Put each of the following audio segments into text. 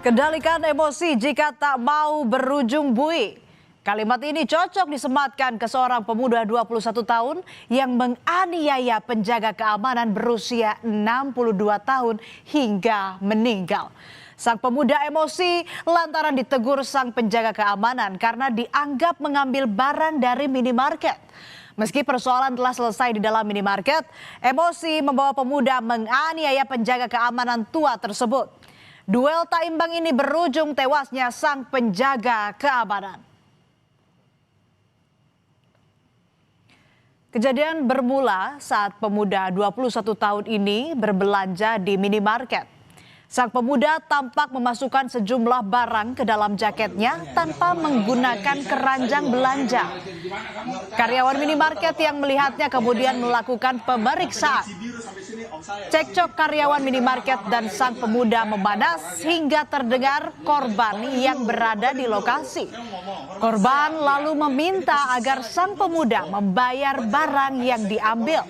Kendalikan emosi jika tak mau berujung bui. Kalimat ini cocok disematkan ke seorang pemuda 21 tahun yang menganiaya penjaga keamanan berusia 62 tahun hingga meninggal. Sang pemuda emosi lantaran ditegur sang penjaga keamanan karena dianggap mengambil barang dari minimarket. Meski persoalan telah selesai di dalam minimarket, emosi membawa pemuda menganiaya penjaga keamanan tua tersebut. Duel tak imbang ini berujung tewasnya sang penjaga keamanan. Kejadian bermula saat pemuda 21 tahun ini berbelanja di minimarket. Sang pemuda tampak memasukkan sejumlah barang ke dalam jaketnya tanpa menggunakan keranjang belanja. Karyawan minimarket yang melihatnya kemudian melakukan pemeriksaan. Cekcok karyawan minimarket dan sang pemuda memanas hingga terdengar korban yang berada di lokasi. Korban lalu meminta agar sang pemuda membayar barang yang diambil.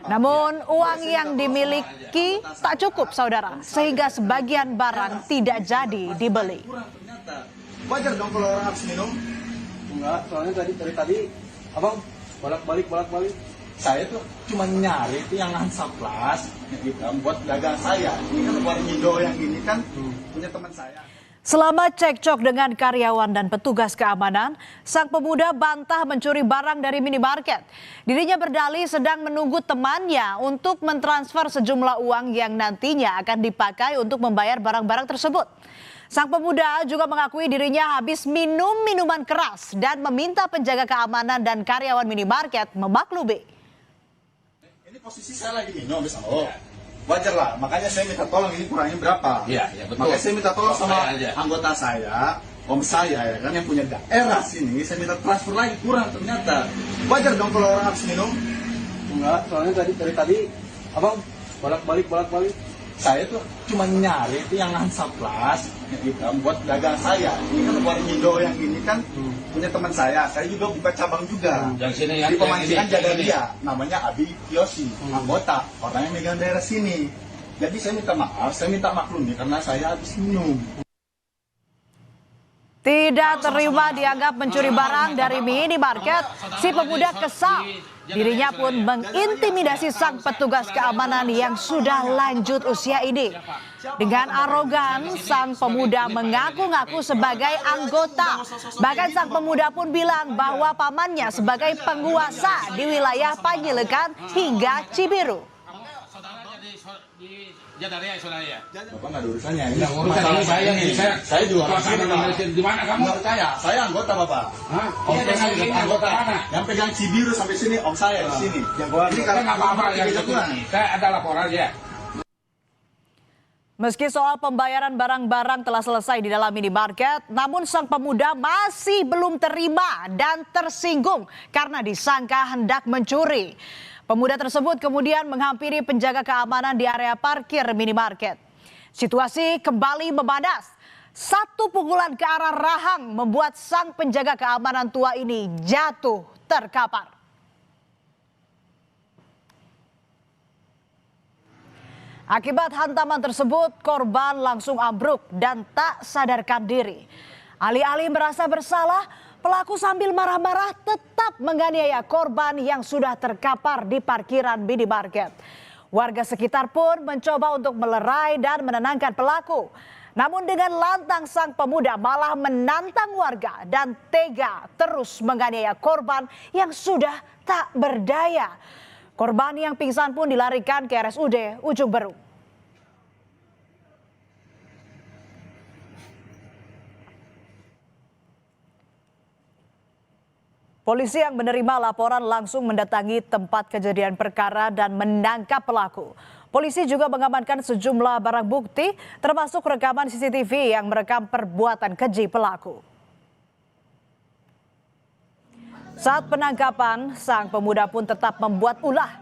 Namun uang yang dimiliki tak cukup, saudara, sehingga sebagian barang tidak jadi dibeli. Wajar dong kalau orang habis minum? Enggak, soalnya dari tadi abang bolak-balik. Saya tuh cuma nyari itu yang Hansaplas hitam buat dagang saya. Ini kan Warmindo yang ini kan punya teman saya. Selama cekcok dengan karyawan dan petugas keamanan, sang pemuda bantah mencuri barang dari minimarket. Dirinya berdalih sedang menunggu temannya untuk mentransfer sejumlah uang yang nantinya akan dipakai untuk membayar barang-barang tersebut. Sang pemuda juga mengakui dirinya habis minum minuman keras dan meminta penjaga keamanan dan karyawan minimarket memaklumi. Ini posisi saya lagi minum, wajar lah, makanya saya minta tolong ini kurangnya berapa. Iya, betul. Makanya saya minta tolong sama anggota saya, om saya ya kan yang punya daerah sini, saya minta transfer lagi kurang ternyata. Wajar dong kalau orang habis minum? Enggak, soalnya dari tadi abang bolak-balik. Saya tuh cuma nyari itu yang Hansaplas hitam buat dagang saya. Ini kan Warmindo yang ini kan punya teman saya juga buka cabang juga. Yang sini yang di Pemancingan jaga dia, namanya Abi Yosi, anggota, orangnya megang daerah sini. Jadi saya minta maaf, saya minta maklum nih karena saya habis minum. Tidak terima dianggap mencuri barang dari minimarket, si pemuda kesal. Dirinya pun mengintimidasi sang petugas keamanan yang sudah lanjut usia ini. Dengan arogan, sang pemuda mengaku-ngaku sebagai anggota. Bahkan sang pemuda pun bilang bahwa pamannya sebagai penguasa di wilayah Panjilekan hingga Cibiru. Bapak nggak ada urusannya. Ini masalah saya nih. Saya juga di mana kamu? Saya anggota Bapak. Anggota mana? Yang pegang Cibiru sampai sini om saya di sini. Ini karena apa-apa yang saya ada laporan ya. Meski soal pembayaran barang-barang telah selesai di dalam minimarket, namun sang pemuda masih belum terima dan tersinggung karena disangka hendak mencuri. Pemuda tersebut kemudian menghampiri penjaga keamanan di area parkir minimarket. Situasi kembali memanas. Satu pukulan ke arah rahang membuat sang penjaga keamanan tua ini jatuh terkapar. Akibat hantaman tersebut, korban langsung ambruk dan tak sadarkan diri. Alih-alih merasa bersalah, pelaku sambil marah-marah tetap menganiaya korban yang sudah terkapar di parkiran minimarket. Warga sekitar pun mencoba untuk melerai dan menenangkan pelaku. Namun dengan lantang sang pemuda malah menantang warga dan tega terus menganiaya korban yang sudah tak berdaya. Korban yang pingsan pun dilarikan ke RSUD Ujung Berung. Polisi yang menerima laporan langsung mendatangi tempat kejadian perkara dan menangkap pelaku. Polisi juga mengamankan sejumlah barang bukti termasuk rekaman CCTV yang merekam perbuatan keji pelaku. Saat penangkapan, sang pemuda pun tetap membuat ulah.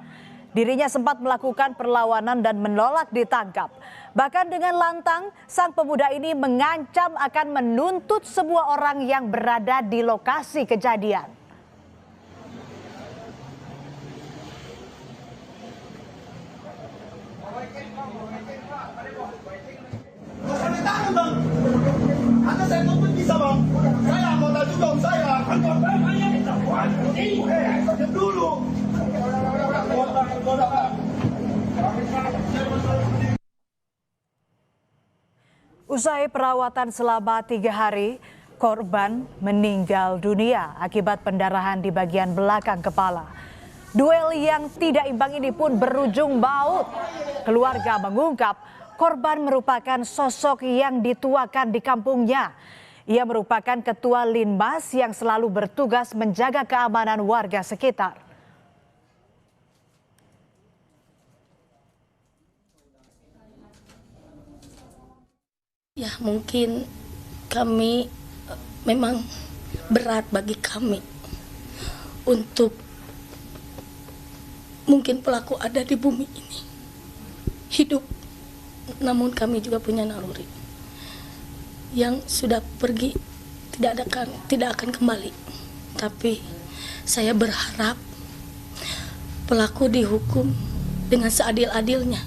Dirinya sempat melakukan perlawanan dan menolak ditangkap. Bahkan dengan lantang, sang pemuda ini mengancam akan menuntut semua orang yang berada di lokasi kejadian. Jangan saya tuh bisa bang. Saya anggota juga om saya. Diam dulu. Usai perawatan selama 3 hari, korban meninggal dunia akibat pendarahan di bagian belakang kepala. Duel yang tidak imbang ini pun berujung maut. Keluarga mengungkap korban merupakan sosok yang dituakan di kampungnya. Ia merupakan ketua Linmas yang selalu bertugas menjaga keamanan warga sekitar. Ya mungkin kami memang berat bagi kami untuk mungkin pelaku ada di bumi ini hidup, namun kami juga punya naluri yang sudah pergi tidak akan kembali. Tapi saya berharap pelaku dihukum dengan seadil-adilnya,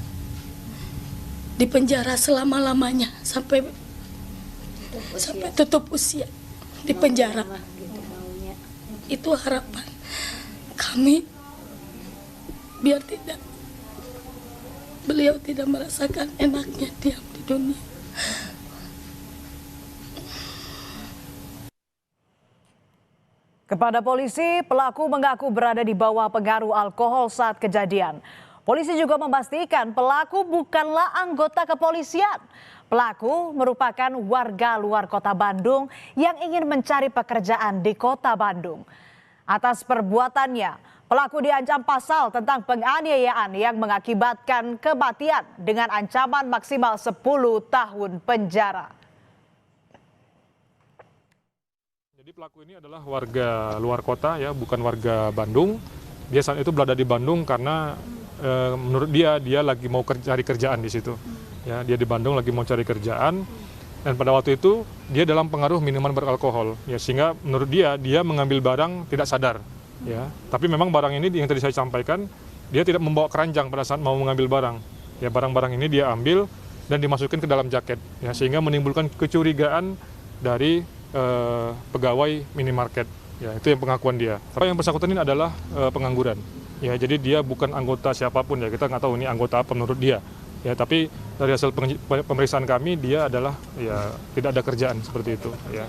di penjara selama-lamanya sampai tutup usia di penjara. Itu harapan kami, biar beliau tidak merasakan enaknya diam di dunia. Kepada polisi, pelaku mengaku berada di bawah pengaruh alkohol saat kejadian. Polisi juga memastikan pelaku bukanlah anggota kepolisian. Pelaku merupakan warga luar kota Bandung yang ingin mencari pekerjaan di kota Bandung. Atas perbuatannya, pelaku diancam pasal tentang penganiayaan yang mengakibatkan kematian dengan ancaman maksimal 10 tahun penjara. Jadi pelaku ini adalah warga luar kota ya, bukan warga Bandung. Dia saat itu berada di Bandung karena menurut dia lagi mau cari kerjaan di situ. Ya, dia di Bandung lagi mau cari kerjaan, dan pada waktu itu dia dalam pengaruh minuman beralkohol. Ya, sehingga menurut dia mengambil barang tidak sadar. Ya, tapi memang barang ini yang tadi saya sampaikan, dia tidak membawa keranjang pada saat mau mengambil barang. Ya, barang-barang ini dia ambil dan dimasukkan ke dalam jaket. Ya, sehingga menimbulkan kecurigaan dari pegawai minimarket. Ya, itu yang pengakuan dia. Tapi yang bersangkutan ini adalah pengangguran. Ya, jadi dia bukan anggota siapapun ya, kita nggak tahu ini anggota apa menurut dia. Ya, tapi dari hasil pemeriksaan kami dia adalah ya tidak ada kerjaan seperti itu. Ya.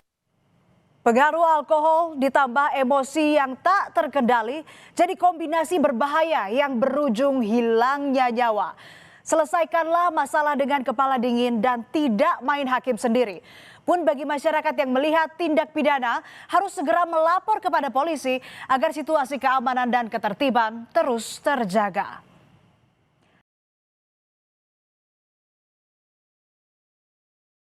Pengaruh alkohol ditambah emosi yang tak terkendali jadi kombinasi berbahaya yang berujung hilangnya nyawa. Selesaikanlah masalah dengan kepala dingin dan tidak main hakim sendiri. Pun bagi masyarakat yang melihat tindak pidana harus segera melapor kepada polisi agar situasi keamanan dan ketertiban terus terjaga.